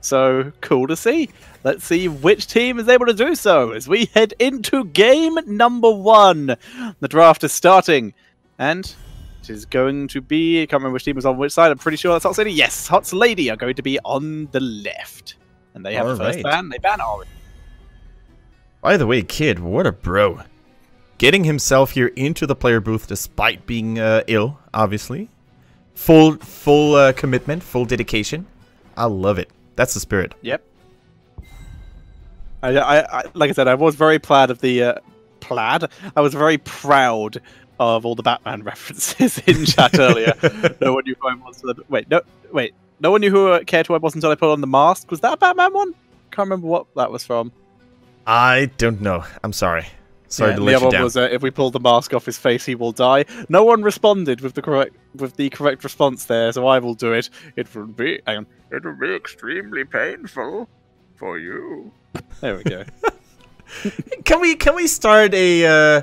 So cool to see. Let's see which team is able to do so as we head into game number 1. The draft is starting, and it is going to be, I can't remember which team is on which side. I'm pretty sure that's Hot's Lady. Yes, Hot's Lady are going to be on the left. And they have the first ban. They ban Ori. By the way, Kid, what a bro. Getting himself here into the player booth despite being ill, obviously. Full commitment, full dedication. I love it. That's the spirit. Yep. I like I said, I was very proud of the I was very proud of all the Batman references in chat earlier. No one knew who I was. No one knew who cared who I was until I put on the mask. Was that a Batman one? Can't remember what that was from. I don't know. I'm sorry. Sorry to let you down. The other was if we pull the mask off his face, he will die. No one responded with the correct response there, so I will do it. It will be extremely painful for you. There we go. Can we start a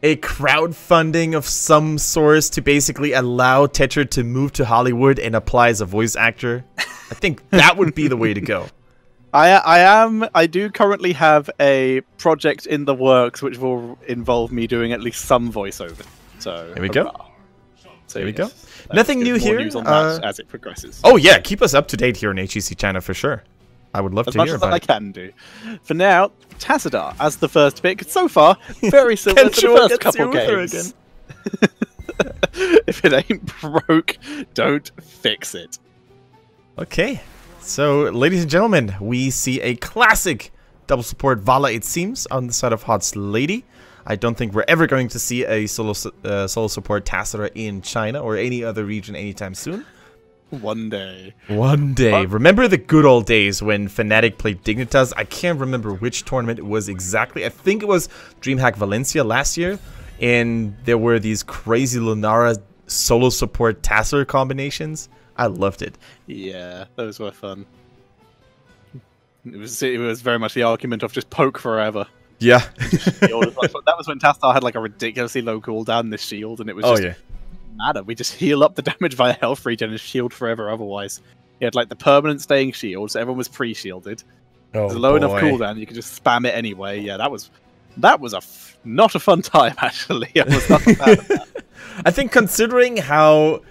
crowdfunding of some source to basically allow Tetra to move to Hollywood and apply as a voice actor? I think that would be the way to go. I do currently have a project in the works which will involve me doing at least some voiceover. So here we go. So there we go. Nothing new here. News on that as it progresses. Oh yeah, keep us up to date here on HGC channel for sure. I would love to hear about it. As much as I can do. For now, Tassadar as the first pick. So far, very similar to the first couple games. If it ain't broke, don't fix it. Okay. So, ladies and gentlemen, we see a classic double support Vala, it seems, on the side of Hot's Lady. I don't think we're ever going to see a solo support Tassadar in China or any other region anytime soon. One day. One day. Remember the good old days when Fnatic played Dignitas? I can't remember which tournament it was exactly. I think it was DreamHack Valencia last year. And there were these crazy Lunara solo support Tassadar combinations. I loved it. Yeah, those were fun. It was very much the argument of just poke forever. Yeah. That was when Tassadar had like a ridiculously low cooldown in this shield, and it was just matter. We just heal up the damage via health regen and shield forever otherwise. He had like the permanent staying shield, so everyone was pre-shielded. Oh, it was a low enough cooldown, you could just spam it anyway. Yeah, that was not a fun time actually. I was not a fan of that. I think considering how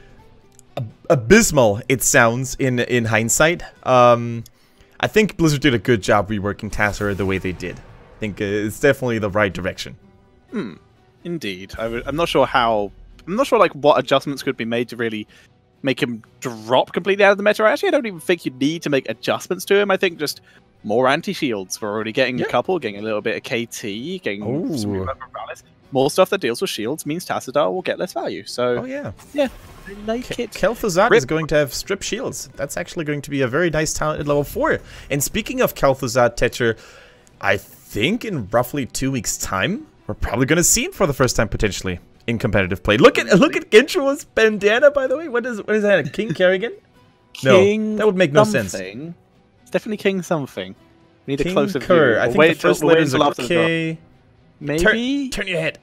abysmal it sounds in hindsight, I think Blizzard did a good job reworking Tassadar the way they did. I think it's definitely the right direction. Indeed. I'm not sure like what adjustments could be made to really make him drop completely out of the meta. Actually, I don't even think you need to make adjustments to him. I think just more anti-shields. We're already getting a couple, getting a little bit of KT, getting some more stuff that deals with shields means Tassadar will get less value. So yeah, I like it. Kel'Thuzad is going to have strip shields. That's actually going to be a very nice talent at level 4. And speaking of Kel'Thuzad, Tetra, I think in roughly 2 weeks' time, we're probably going to see him for the first time potentially in competitive play. Look at Gintro's bandana, by the way. What is that? A King Kerrigan? No, that would make no sense. It's definitely King something. We need King a closer Kerr. view. I think the first letters are K. Maybe? Turn your head.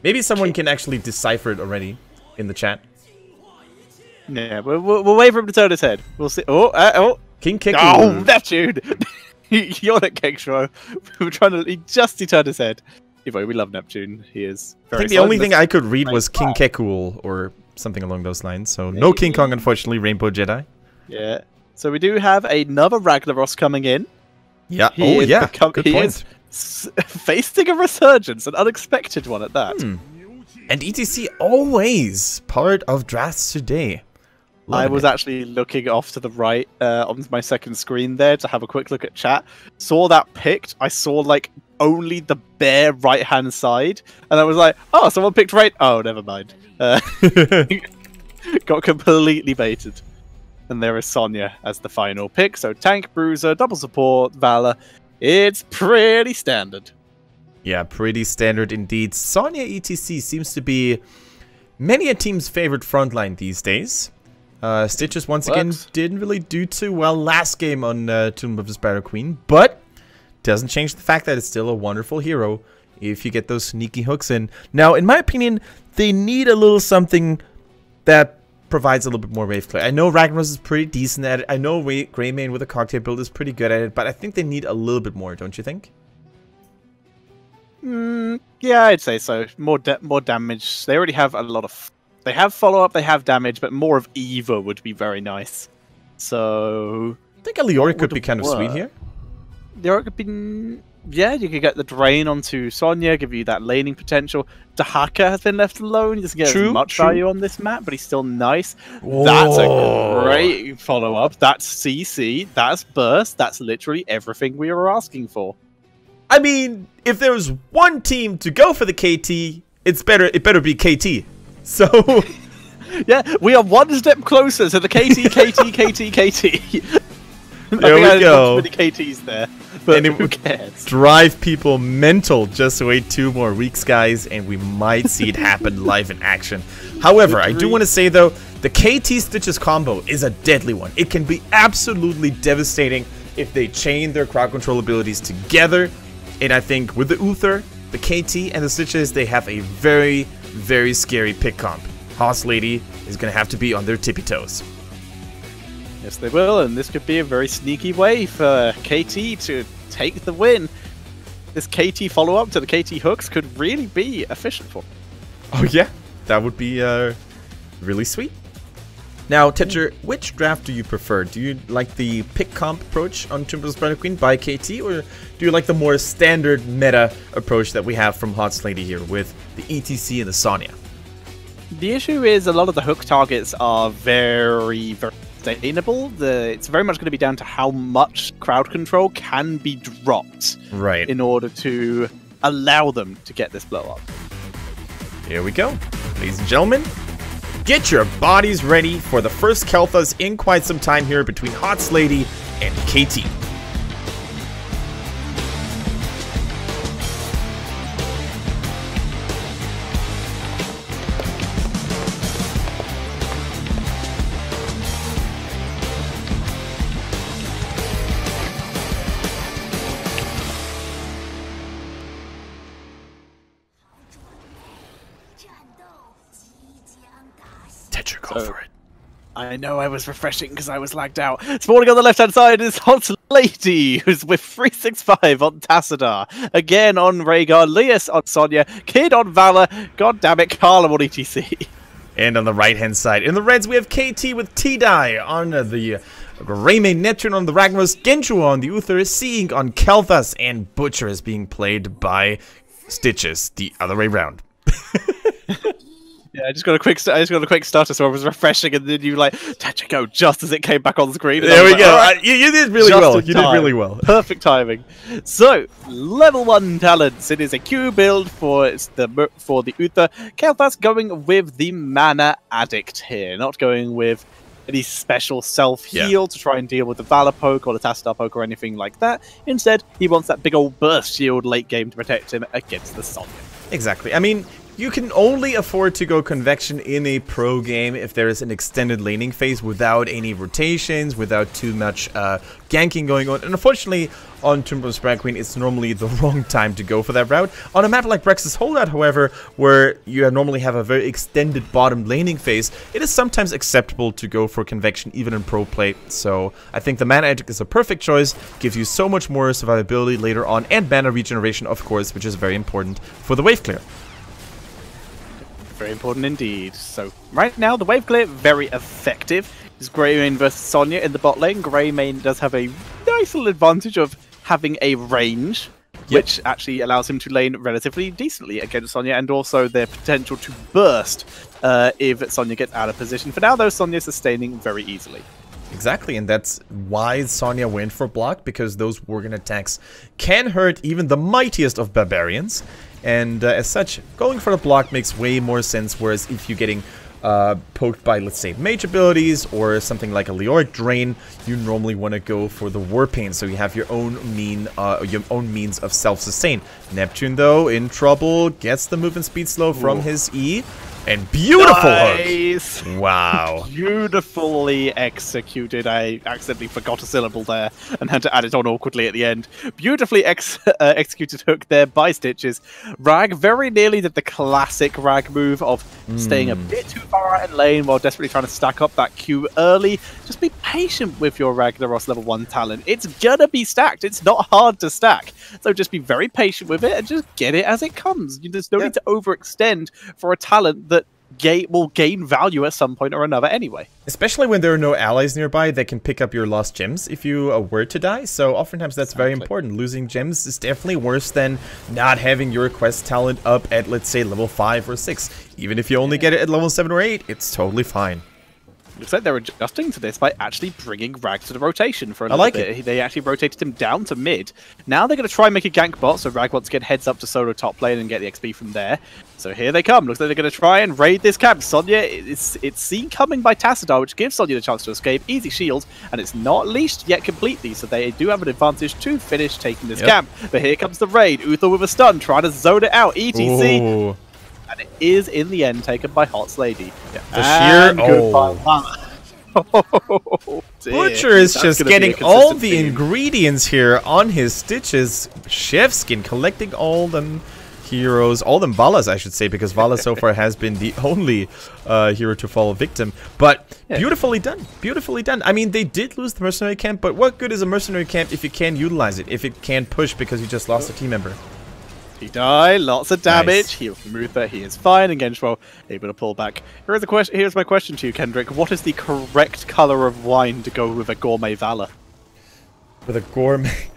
Maybe someone can actually decipher it already in the chat. Yeah, we'll wait for him to turn his head. We'll see. King Kick. Oh, Neptune! You're the Kexro. We were trying to. He turned his head. Anyway, we love Neptune. He is very. I think the only thing I could read was King Kekul or something along those lines. So no King Kong, unfortunately. Rainbow Jedi. Yeah. So we do have another Ragnaros coming in. Yeah. He Good point. Facing a resurgence, an unexpected one at that. And ETC always part of drafts today. I was actually looking off to the right on my second screen there to have a quick look at chat. Saw that picked. I saw like only the bare right hand side, and I was like, "Oh, someone picked right." Oh, never mind. Got completely baited. And there is Sonya as the final pick. So tank, bruiser, double support, Valor. It's pretty standard. Yeah, pretty standard indeed. Sonya ETC seems to be many a team's favorite frontline these days. Stitches once again didn't really do too well last game on Tomb of the Spider Queen, but doesn't change the fact that it's still a wonderful hero if you get those sneaky hooks in. Now, in my opinion, they need a little something that provides a little bit more wave clear. I know Ragnaros is pretty decent at it. I know Greymane with a cocktail build is pretty good at it, but I think they need a little bit more, don't you think? Yeah, I'd say so. More damage. They already have a lot of... They have follow-up, they have damage, but more of Eva would be very nice. So... I think a Leoric could be kind of sweet here. Leoric could be... Yeah, you could get the drain onto Sonya, give you that laning potential. Dahaka has been left alone. He doesn't get as much value on this map, but he's still nice. Whoa. That's a great follow-up. That's CC, that's burst, that's literally everything we were asking for. I mean, if there was one team to go for the KT, it better be KT. So... yeah, we are one step closer to the KT. There we go. Many KTs there, but and who cares? Drive people mental. Just wait 2 more weeks, guys, and we might see it happen live in action. However, I do want to say, though, the KT Stitches combo is a deadly one. It can be absolutely devastating if they chain their crowd control abilities together. And I think with the Uther, the KT, and the Stitches, they have a very, very scary pick comp. Hoss Lady is going to have to be on their tippy toes. Yes, they will, and this could be a very sneaky way for KT to take the win. This KT follow-up to the KT hooks could really be efficient for them. Oh yeah, that would be really sweet. Now, Tetcher, which draft do you prefer? Do you like the pick comp approach on Tomb of the Spider Queen by KT, or do you like the more standard meta approach that we have from Hoss Lady here with the ETC and the Sonya? The issue is a lot of the hook targets are very sustainable. It's very much going to be down to how much crowd control can be dropped in order to allow them to get this blow up. Here we go. Ladies and gentlemen, get your bodies ready for the first Kel'Thuz in quite some time here between Hoss Lady and KT. Go for it. I know I was refreshing because I was lagged out. Spawning on the left-hand side is Hoss Lady, who's with 365 on Tassadar. Again on Rhaegar, Lias on Sonya, Kid on Valor, god damn it, Karla on ETC. And on the right-hand side, in the reds, we have KT with T-Die on the Greymane, Neptune on the Ragnaros, Genju on the Uther, Seeing on Kel'Thuz, and Butcher is being played by Stitches, the other way round. Yeah, I just got a quick starter, so I was refreshing, and then you like Tetcher go just as it came back on screen. There we go. Right. You did really well. You did really well. Perfect timing. So level 1 talents. It is a Q build for the Uther. Kel'Thuz going with the Mana Addict here, not going with any special self-heal to try and deal with the Valor poke or the Tassadar poke or anything like that. Instead, he wants that big old burst shield late game to protect him against the Sonya. Exactly. I mean, you can only afford to go Convection in a pro game if there is an extended laning phase without any rotations, without too much ganking going on. And unfortunately, on Tomb of the Spider Queen, it's normally the wrong time to go for that route. On a map like Brex's Holdout, however, where you normally have a very extended bottom laning phase, it is sometimes acceptable to go for Convection even in pro play. So I think the Mana Addict is a perfect choice, gives you so much more survivability later on, and mana regeneration, of course, which is very important for the wave clear. Very important indeed. So right now, the wave clear, very effective. It's Greymane versus Sonya in the bot lane. Greymane does have a nice little advantage of having a range, which actually allows him to lane relatively decently against Sonya, and also their potential to burst if Sonya gets out of position. For now, though, Sonya is sustaining very easily. Exactly, and that's why Sonya went for block, because those Worgen attacks can hurt even the mightiest of barbarians. And as such, going for the block makes way more sense, whereas if you're getting poked by, let's say, mage abilities or something like a Leoric Drain, you normally want to go for the Warpaint, so you have your own means of self-sustain. Neptune, though, in trouble, gets the movement speed slow from his E. And beautiful nice. hook. Wow. Beautifully executed. I accidentally forgot a syllable there and had to add it on awkwardly at the end. Beautifully executed hook there by Stitches. Rag very nearly did the classic Rag move of staying a bit too far out in lane while desperately trying to stack up that Q early. Just be patient with your Ragnaros level 1 talent. It's gonna be stacked. It's not hard to stack. So just be very patient with it and just get it as it comes. There's no need to overextend for a talent that will gain value at some point or another anyway. Especially when there are no allies nearby that can pick up your lost gems if you were to die. So oftentimes that's very important. Losing gems is definitely worse than not having your quest talent up at, let's say, level 5 or 6. Even if you only get it at level 7 or 8, it's totally fine. Looks like they're adjusting to this by actually bringing Rag to the rotation for a little bit. They actually rotated him down to mid. Now they're going to try and make a gank bot, so Rag wants to get heads up to solo top lane and get the XP from there. So here they come. Looks like they're going to try and raid this camp. Sonya, it's seen coming by Tassadar, which gives Sonya the chance to escape. Easy shield, and it's not leashed yet completely, so they do have an advantage to finish taking this camp. But here comes the raid. Uther with a stun, trying to zone it out. ETC. Ooh. And it is, in the end, taken by Hot's Lady. Yeah, the sheer... Butcher is just getting all the ingredients here on his Stitches. Chefskin collecting all them heroes, all them Valas, I should say, because Vala so far has been the only hero to fall victim. But beautifully done, beautifully done. I mean, they did lose the mercenary camp, but what good is a mercenary camp if you can't utilize it, if it can't push because you just lost a team member? He died, lots of damage. Nice. He removed that. He is fine. And Genshwell able to pull back. Here's my question to you, Kendrick. What is the correct color of wine to go with a gourmet Valor? With a gourmet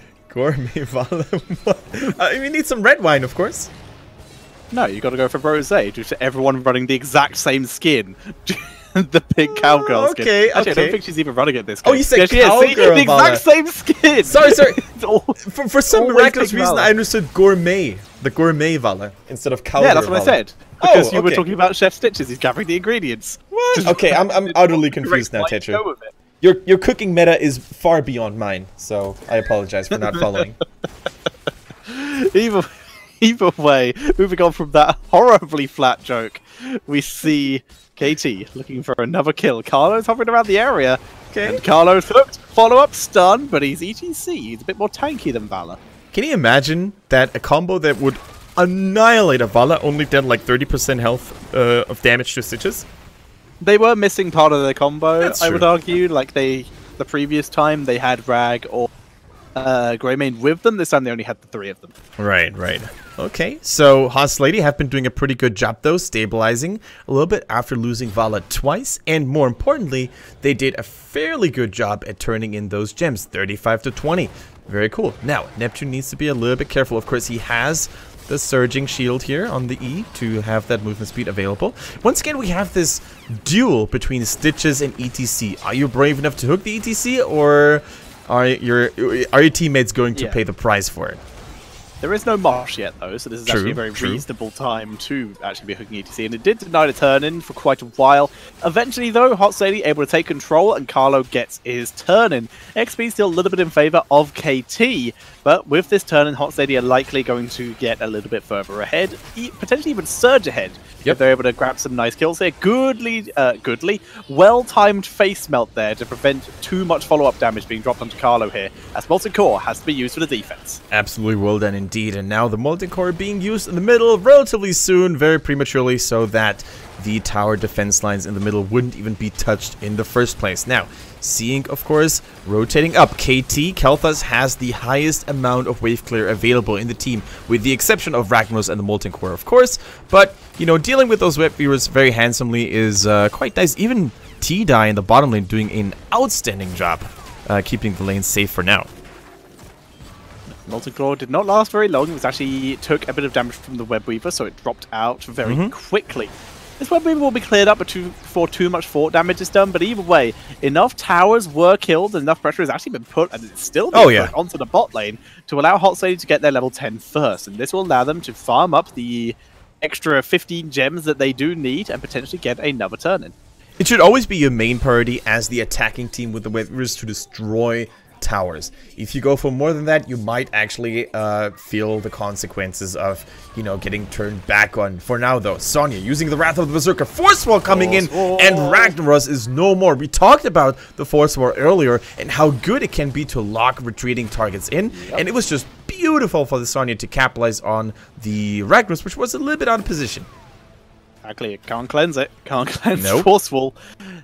Valor? We need some red wine, of course. No, you got to go for rosé due to everyone running the exact same skin. The pink cowgirl skin. Okay, Actually, I don't think she's even running it this game. Oh, you said cowgirl. the exact same skin. Sorry. For some miraculous reason, I understood gourmet. The gourmet Valor instead of cowgirl. Yeah, that's what Valor. I said. Because you were talking about Chef Stitches. He's gathering the ingredients. What? Okay, I'm utterly confused now, Tetra. Your cooking meta is far beyond mine, so I apologize for not following. Either way, moving on from that horribly flat joke, we see KT looking for another kill. Carlo's hovering around the area. Okay. And Carlo's hooked. Follow-up stun, but he's ETC. He's a bit more tanky than Valor. Can you imagine that a combo that would annihilate a Valor only did like 30% health of damage to Stitches? They were missing part of their combo, That's I true. would argue. Like the previous time they had Rag or Greymane with them. This time they only had the 3 of them. Right. Okay, so Haas Lady have been doing a pretty good job though, stabilizing a little bit after losing Vala twice, and more importantly, they did a fairly good job at turning in those gems, 35 to 20. Very cool. Now, Neptune needs to be a little bit careful. Of course, he has the surging shield here on the E to have that movement speed available. Once again, we have this duel between Stitches and ETC. Are you brave enough to hook the ETC, or are your teammates going to pay the price for it? There is no marsh yet, though, so this is actually a very reasonable time to actually be hooking ETC, and it did deny the turn-in for quite a while. Eventually, though, Hot Lady able to take control, and Carlo gets his turn-in. XP still a little bit in favor of KT, but with this turn-in, Hot Lady are likely going to get a little bit further ahead, potentially even surge ahead. If they're able to grab some nice kills there. Well-timed face melt there to prevent too much follow-up damage being dropped onto Carlo here, as Molten Core has to be used for the defense. Absolutely well done indeed, and now the Molten Core being used in the middle relatively soon, very prematurely, so that the tower defense lines in the middle wouldn't even be touched in the first place. Now, seeing, of course, rotating up, KT, Kel'Thas has the highest amount of wave clear available in the team, with the exception of Ragnaros and the Molten Core, of course, but, you know, dealing with those web viewers very handsomely is quite nice. Even T-Die in the bottom lane doing an outstanding job keeping the lane safe for now. Molten Claw did not last very long. It was actually took a bit of damage from the Web Weaver, so it dropped out very quickly. This Web Weaver will be cleared up before too much fort damage is done, but either way, enough towers were killed, and enough pressure has actually been put, and it's still being put onto the bot lane to allow Hot Lady to get their level 10 first, and this will allow them to farm up the extra 15 gems that they do need and potentially get another turn in. It should always be your main priority as the attacking team with the web viewers to destroy towers. If you go for more than that, you might actually feel the consequences of, you know, getting turned back on. For now, though, Sonya using the Wrath of the Berserker, Force Wall coming in, and Ragnaros is no more. We talked about the Force Wall earlier and how good it can be to lock retreating targets in, and it was just beautiful for the Sonya to capitalize on the Ragnaros, which was a little bit out of position. Exactly, it can't cleanse it. Can't cleanse Forceful.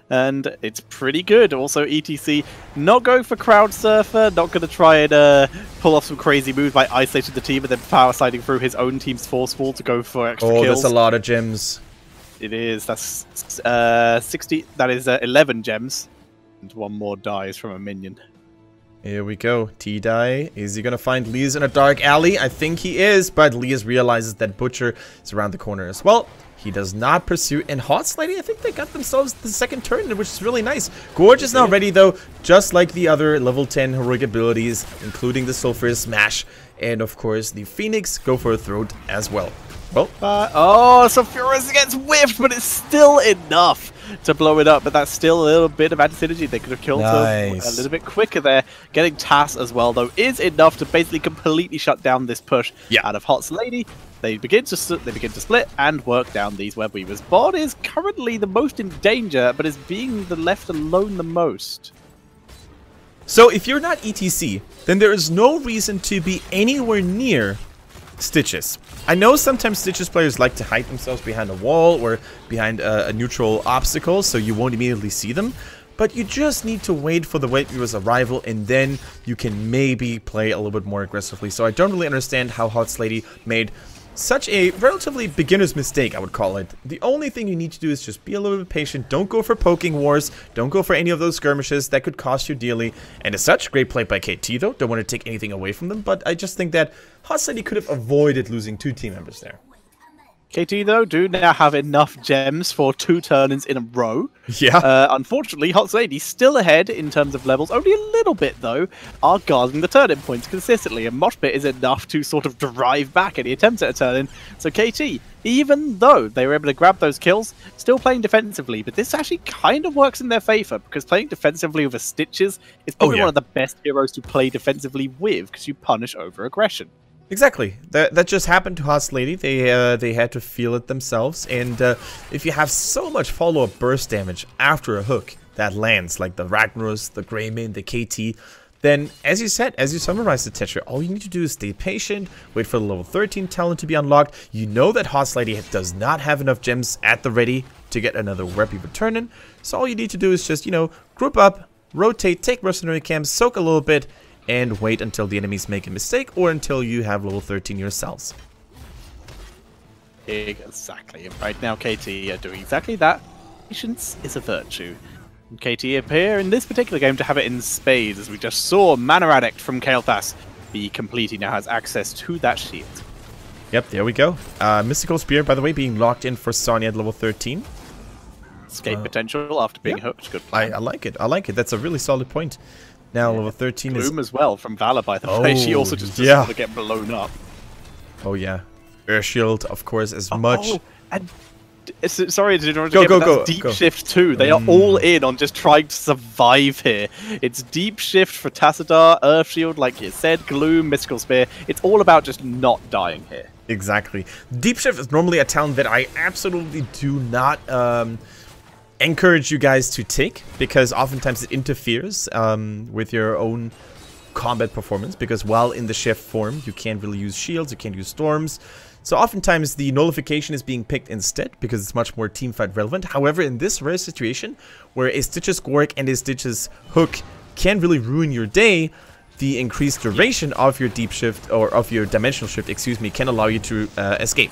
And it's pretty good. Also, ETC not going for Crowd Surfer, not going to try and pull off some crazy moves by isolating the team and then power sliding through his own team's Forceful to go for extra kills. Oh, that's a lot of gems. It is. That's 60. That is 11 gems. And one more dies from a minion. Here we go. T-Die. Is he going to find Leas in a dark alley? I think he is, but Leas realizes that Butcher is around the corner as well. He does not pursue. And Hot Lady, I think they got themselves the second turn, which is really nice. Gorge is now ready, though, just like the other level 10 heroic abilities, including the Sulphur Smash. And, of course, the Phoenix go for a throat as well. Well, oh, so Furious gets whiffed, but it's still enough to blow it up. But that's still a little bit of anti-synergy. They could have killed them a little bit quicker there. Getting TAS as well, though, is enough to basically completely shut down this push out of Hot's Lady. They begin to split and work down these Web Weavers. Bot is currently the most in danger, but is being left alone the most. So if you're not ETC, then there is no reason to be anywhere near Stitches. I know sometimes Stitches players like to hide themselves behind a wall or behind a neutral obstacle, so you won't immediately see them. But you just need to wait for the Web Weaver's arrival, and then you can maybe play a little bit more aggressively. So I don't really understand how Hot Lady made such a relatively beginner's mistake, I would call it. The only thing you need to do is just be a little bit patient. Don't go for poking wars. Don't go for any of those skirmishes. That could cost you dearly. And as such, great play by KT, though. Don't want to take anything away from them, but I just think that Hot Lady could have avoided losing 2 team members there. KT, though, do now have enough gems for 2 turn-ins in a row. Yeah. Unfortunately, Hot Lady still ahead in terms of levels. Only a little bit, though, are guarding the turn-in points consistently. And Moshpit is enough to sort of drive back any attempts at a turn-in. So KT, even though they were able to grab those kills, still playing defensively. But this actually kind of works in their favor, because playing defensively with Stitches is probably one of the best heroes to play defensively with, because you punish over-aggression. Exactly. That just happened to Hot Lady. They had to feel it themselves. And if you have so much follow-up burst damage after a hook that lands, like the Ragnaros, the Greymane, the KT, then as you said, as you summarized the Tetra, all you need to do is stay patient, wait for the level 13 talent to be unlocked. You know that Hot Lady does not have enough gems at the ready to get another Web Weaver turn-in. So all you need to do is just, you know, group up, rotate, take mercenary camps, soak a little bit, and wait until the enemies make a mistake or until you have level 13 yourselves. Exactly. And right now, KT are doing exactly that. Patience is a virtue. And KT appear in this particular game to have it in spades, as we just saw Mana Addict from Kael'thas be complete. He now has access to that shield. Yep, there we go. Mystical Spear, by the way, being locked in for Sonya at level 13. Escape potential after being hooked. Good plan. I like it. I like it. That's a really solid point. Now level 13 Gloom as well from Valor, by the way. She also just doesn't want to get blown up. Oh yeah. Air Shield, of course, as much. Oh, and sorry to interrupt again, but that's Deep Shift too. They are all in on just trying to survive here. It's Deep Shift for Tassadar, Earth Shield, like you said, Gloom, Mystical Spear. It's all about just not dying here. Exactly. Deep Shift is normally a talent that I absolutely do not encourage you guys to take, because oftentimes it interferes with your own combat performance, because while in the shift form you can't really use shields, you can't use storms, so oftentimes the nullification is being picked instead because it's much more teamfight relevant. However, in this rare situation where a Stitches Gork and a Stitches Hook can really ruin your day, the increased duration of your deep shift, or of your dimensional shift, excuse me, can allow you to escape.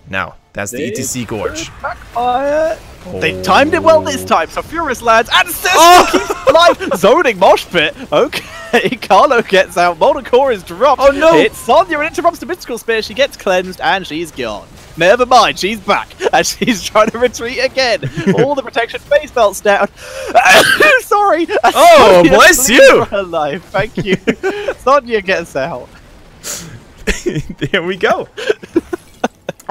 Now, that's the ETC Gorge. Backfire. They timed it well this time, so Furious lands, and keeps alive, zoning Moshpit. Okay, Carlo gets out, Molten Core is dropped. Oh no! It's Sonya and interrupts the Mystical Spear, she gets cleansed, and she's gone. Never mind, she's back, and she's trying to retreat again. All the protection face belts down. Sorry. Oh, bless you! Her life. Thank you. Sonya gets out. There we go.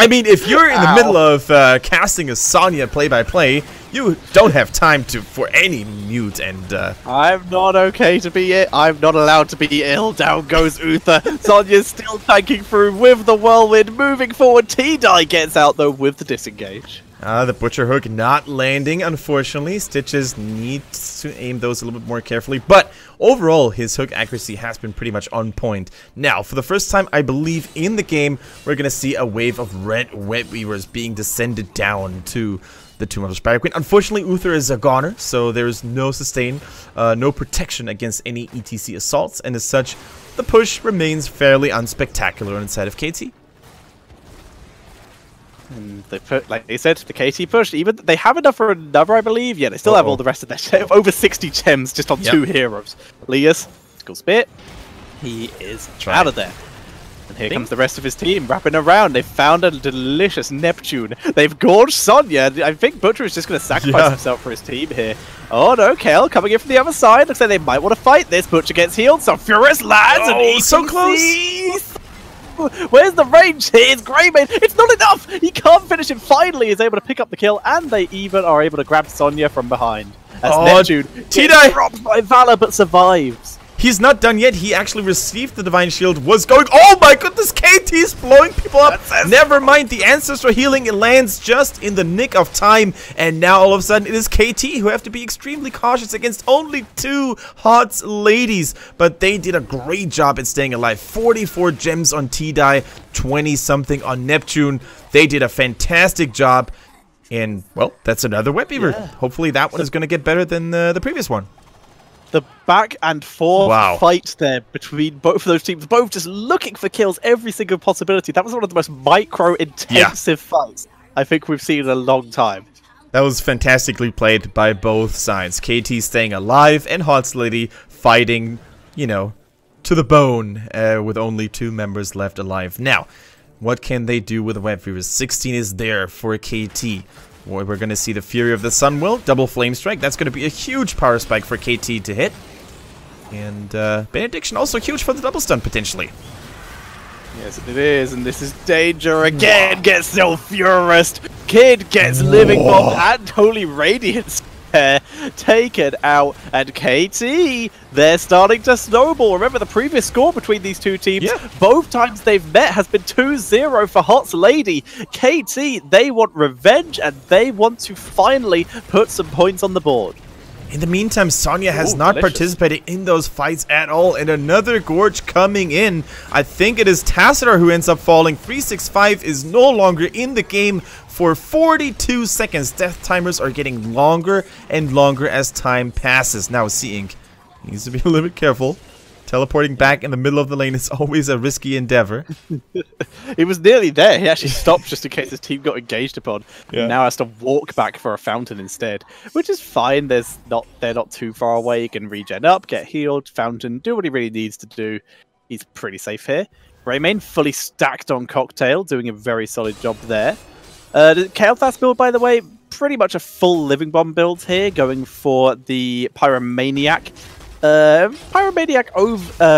I mean, if you're in the middle of casting a Sonya play-by-play, you don't have time for any mute and... I'm not okay to be it. I'm not allowed to be ill. Down goes Uther. Sonya's still tanking through with the whirlwind. Moving forward, T-Die gets out, though, with the disengage. The Butcher Hook not landing, unfortunately. Stitches needs to aim those a little bit more carefully. But overall, his hook accuracy has been pretty much on point. Now, for the first time, I believe, in the game, we're going to see a wave of red Web Weavers being descended down to the Tomb of the Spider Queen. Unfortunately, Uther is a goner, so there is no sustain, no protection against any ETC assaults. And as such, the push remains fairly unspectacular on the side of KT. And they put, like they said, the KT pushed. Even they have enough for another, I believe. Yeah, they still have all the rest of their over 60 gems just on 2 heroes. Lias, school spit. He is out of there. And here comes the rest of his team wrapping around. They've found a delicious Neptune. They've gorged Sonya. I think Butcher is just going to sacrifice himself for his team here. Oh no, Kale coming in from the other side. Looks like they might want to fight this. Butcher gets healed. So Furious lands. Oh, so close. Where's the range here? It's Greymane. It's not enough. He can't finish him. Finally, he's able to pick up the kill, and they even are able to grab Sonya from behind. As Neptune gets dropped by Valor, but survives. He's not done yet. He actually received the Divine Shield, was going... Oh my goodness, KT's blowing people up. Never mind, the Ancestral Healing lands just in the nick of time. And now all of a sudden it is KT who have to be extremely cautious against only 2 hot ladies. But they did a great job at staying alive. 44 gems on T-Die, 20-something on Neptune. They did a fantastic job. And, well, that's another Web Weaver. Yeah. Hopefully that one is going to get better than the previous one. The back and forth fight there between both of those teams, both just looking for kills every single possibility. That was one of the most micro-intensive fights I think we've seen in a long time. That was fantastically played by both sides. KT staying alive and Hot Lady fighting, you know, to the bone with only 2 members left alive. Now, what can they do with the Web Weavers? 16 is there for KT. We're going to see the Fury of the Sunwell, double Flame Strike. That's going to be a huge power spike for KT to hit. And Benediction also huge for the double stun, potentially. Yes, it is, and this is danger again. Gets Sulfurist. Kid gets Living Bomb and Holy Radiance taken out, and KT, they're starting to snowball. Remember the previous score between these 2 teams, both times they've met has been 2-0 for Hot's Lady. KT, they want revenge, and they want to finally put some points on the board. In the meantime, Sonya has not participated in those fights at all, and another Gorge coming in. I think it is Tassadar who ends up falling. 365 is no longer in the game for 42 seconds. Death timers are getting longer and longer as time passes. Now, Seeing needs to be a little bit careful. Teleporting back in the middle of the lane is always a risky endeavor. He was nearly there. He actually stopped just in case his team got engaged upon. Yeah. Now has to walk back for a fountain instead, which is fine. They're not too far away. He can regen up, get healed, fountain, do what he really needs to do. He's pretty safe here. Greymane fully stacked on Cocktail, doing a very solid job there. Kael'thas build, by the way, pretty much a full Living Bomb build here, going for the Pyromaniac. Pyromaniac,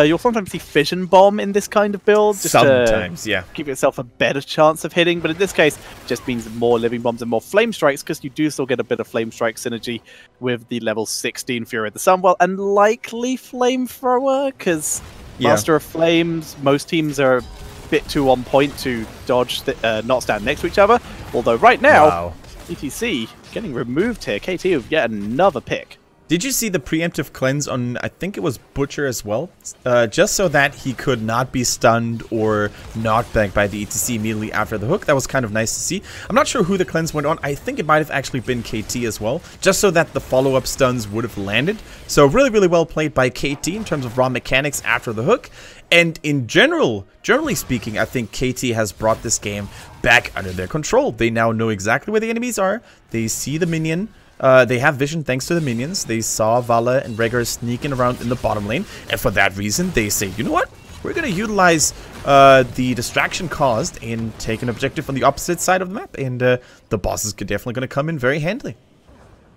you'll sometimes see Fission Bomb in this kind of build. Just sometimes, yeah. Give yourself a better chance of hitting, but in this case, just means more Living Bombs and more Flame Strikes, because you do still get a bit of Flame Strike synergy with the level 16 Fury of the Sunwell, and likely Flamethrower, because Master of Flames, most teams are a bit too on point to dodge, not stand next to each other, although right now, ETC getting removed here. KT with yet another pick. Did you see the preemptive cleanse on, I think it was Butcher as well? Just so that he could not be stunned or knocked back by the ETC immediately after the hook. That was kind of nice to see. I'm not sure who the cleanse went on. I think it might have actually been KT as well. Just so that the follow-up stuns would have landed. So really, really well played by KT in terms of raw mechanics after the hook. And in generally speaking, I think KT has brought this game back under their control. They now know exactly where the enemies are. They see the minion. They have vision thanks to the minions. They saw Vala and Rhaegar sneaking around in the bottom lane, and for that reason, they say, you know what? We're going to utilize the distraction caused and take an objective on the opposite side of the map, and the boss is definitely going to come in very handily.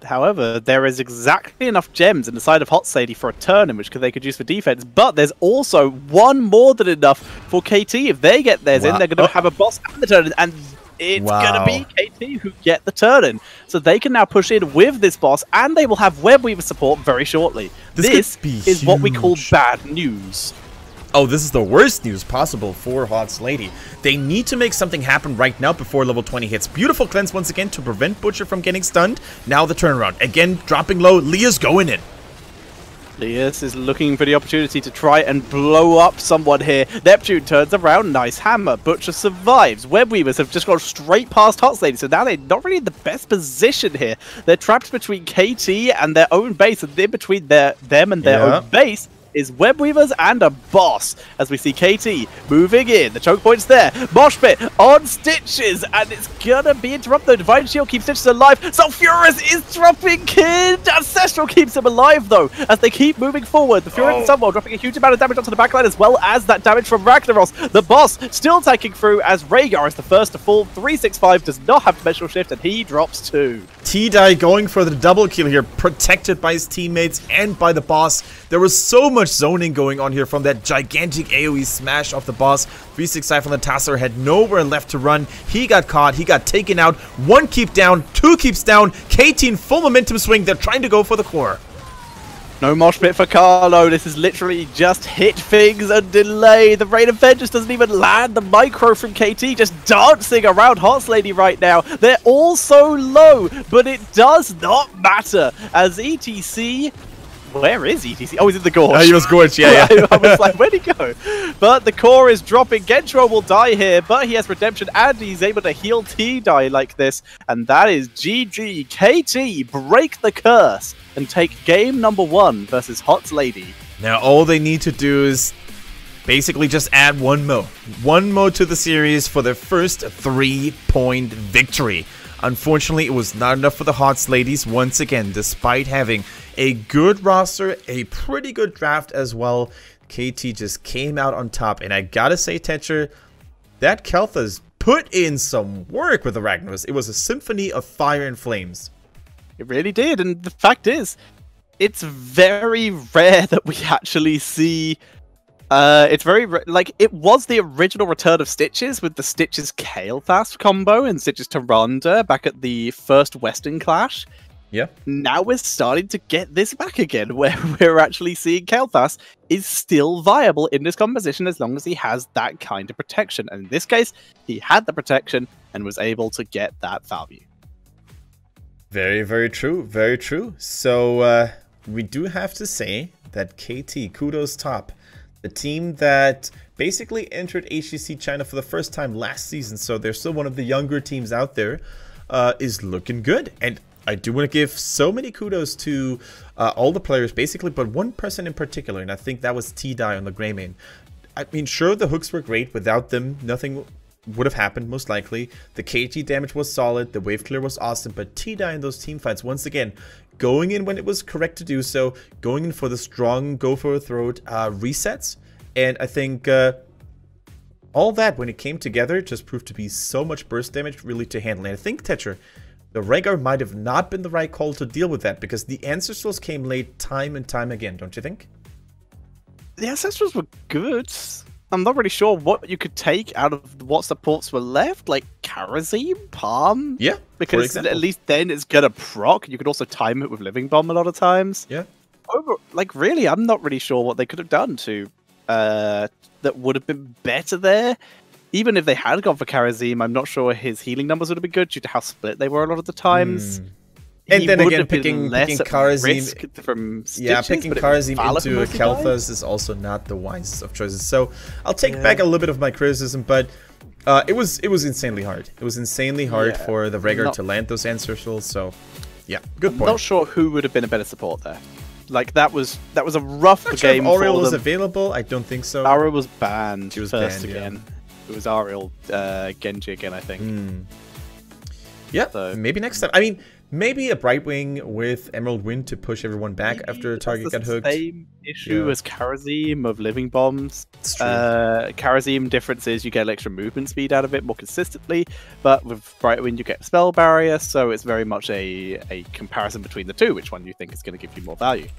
However, there is exactly enough gems in the side of Hot Sadie for a turn in which they could use for defense, but there's also one more than enough for KT. If they get theirs in, they're going to have a boss and the turn, and it's going to be KT who get the turn in. So they can now push in with this boss, and they will have Webweaver support very shortly. This is what we call bad news. Oh, this is the worst news possible for HOTS Lady. They need to make something happen right now before level 20 hits. Beautiful cleanse once again to prevent Butcher from getting stunned. Now the turnaround. Again, dropping low. Leah's going in. Leas is looking for the opportunity to try and blow up someone here. Neptune turns around, nice hammer. Butcher survives. Webweavers have just gone straight past HOTS Lady, so now they're not really in the best position here. They're trapped between KT and their own base, and in between them and their own base is Webweavers and a boss. As we see KT moving in, the choke point's there. Mosh pit on Stitches, and it's gonna be interrupted. Divine Shield keeps Stitches alive. Sulfuris is dropping Kid. Ancestral keeps him alive though, as they keep moving forward. The Fury and Sunwell dropping a huge amount of damage onto the backline, as well as that damage from Ragnaros. The boss still taking through, as Rhaegar is the first to fall. 365 does not have dimensional shift, and he drops 2. T-Dye going for the double kill here, protected by his teammates and by the boss. There was so much zoning going on here from that gigantic AoE smash of the boss. 365 from the Tasser had nowhere left to run. He got caught, he got taken out. 1 keep down, 2 keeps down. KT in full momentum swing. They're trying to go for the core. No mosh pit for Carlo. This is literally just hit things and delay. The Rain of Vengeance doesn't even land. The micro from KT just dancing around HOTS Lady right now. They're all so low, but it does not matter, as ETC... Where is ETC? Oh, he's in the gorge. Oh, he was gorge, yeah. I was like, where'd he go? But the core is dropping. Gentro will die here, but he has redemption, and he's able to heal T-Die like this. And that is GG. KT break the curse and take game number 1 versus HOTS Lady. Now, all they need to do is basically just add one mode to the series for their first 3-point victory. Unfortunately, it was not enough for the HOTS Ladies once again, despite having a good roster, a pretty good draft as well. KT just came out on top, and I gotta say, Tetcher, that Kel'Thuz's put in some work with the Ragnaros. It was a symphony of fire and flames. It really did, and the fact is, it's very rare that we actually see... it's very like it was the original return of Stitches with the Stitches Kael'thas combo and Stitches Tyrande back at the first Western Clash. Yeah. Now we're starting to get this back again, where we're actually seeing Kael'thas is still viable in this composition as long as he has that kind of protection. And in this case, he had the protection and was able to get that value. Very, very true. Very true. So we do have to say that KT, kudos top. The team that basically entered HGC China for the first time last season, so they're still one of the younger teams out there, is looking good. And I do want to give so many kudos to all the players, basically, but one person in particular, and I think that was T-Dye on the Greymane. I mean, sure, the hooks were great. Without them, nothing would have happened, most likely. The KG damage was solid, the wave clear was awesome, but T-Dye in those team fights, once again, going in when it was correct to do so, going in for the strong go for a throat resets, and I think all that, when it came together, just proved to be so much burst damage really to handle. And I think, Tetcher, the Rhaegar might have not been the right call to deal with that, because the Ancestrals came late time and time again, don't you think? The Ancestrals were good. I'm not really sure what you could take out of what supports were left, like Karazim, Palm. Yeah, because at least then it's gonna proc. You could also time it with Living Bomb a lot of times. Yeah. Like really, I'm not really sure what they could have done to that would have been better there. Even if they had gone for Karazim, I'm not sure his healing numbers would have been good due to how split they were a lot of the times. And then again, picking Karazim from Stitches, picking Karazim into Kael'thas is also not the wisest of choices. So I'll take back a little bit of my criticism, but it was insanely hard. It was insanely hard for the Rhaegar to land those Ancestrals. So yeah, good point. I'm not sure who would have been a better support there. Like that was a rough game. If Auriel was available, I don't think so. Auriel was banned. She was first banned again. It was Auriel, Genji again, I think. Yeah, so maybe next time. I mean, maybe a Brightwing with Emerald Wind to push everyone back after a target got hooked. Same issue as Karazim of Living Bombs. It's true. Karazim difference is you get extra movement speed out of it more consistently, but with Brightwind you get spell barrier, so it's very much a comparison between the two. Which one you think is going to give you more value?